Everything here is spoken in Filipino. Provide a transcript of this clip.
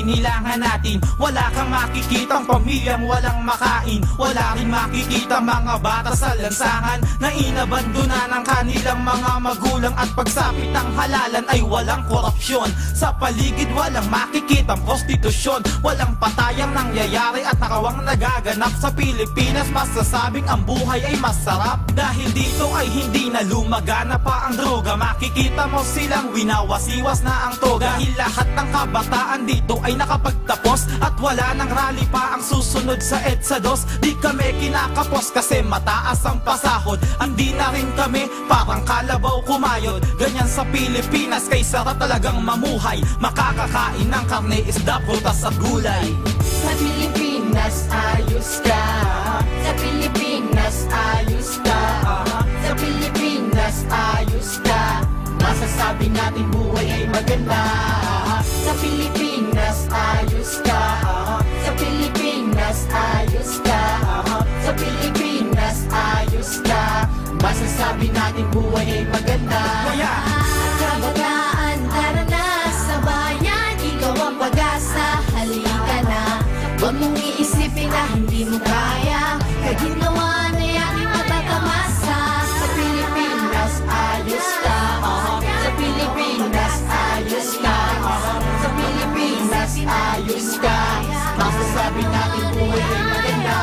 hinilangan natin. Wala kang makikitang pamilyang walang makain. Wala rin makikita mga bata sa lansangan na inabandona ng kanilang mga magulang. At pagsapit ng halalan ay walang korupsyon. Sa paligid walang makikitang prostitusyon. Walang patayang nangyayari at nakawang nagaganap sa Pilipinas. Masasabing ang buhay ay masarap dahil dito ay hindi na lumagana pa ang droga. Makikita mo silang winawasiwas na ang toga. Dahil lahat ng kabataan dito ay nakapagtapos at wala nang rally pa ang susunod sa EDSA 2. Di kami kinakapos kasi mataas ang pasahod. Hindi na rin kami parang kalabaw kumayod. Ganyan sa Pilipinas kay sarap talagang mamuhay. Makakakain ng karne, isda, prutas at gulay. Sa Pilipinas ayos ka. Sa Pilipinas ayos ka. Sa Pilipinas ayos ka. Masasabi natin buhay ay maganda. Sa Pilipinas ayos ka. Sa Pilipinas ayos ka. Sa Pilipinas ayos ka. Masasabi natin buhay ay maganda. Kabataan, tara na sa bayan. Ikaw ang pag-asa, halika na. Huwag mong iisipin na hindi mo kaya. Kaginawa na yan ay matatamasa. Sa Pilipinas ayos ka. Sa Pilipinas ayos ka. Sa Pilipinas ayos ka. Masasabi natin buhay ay maganda.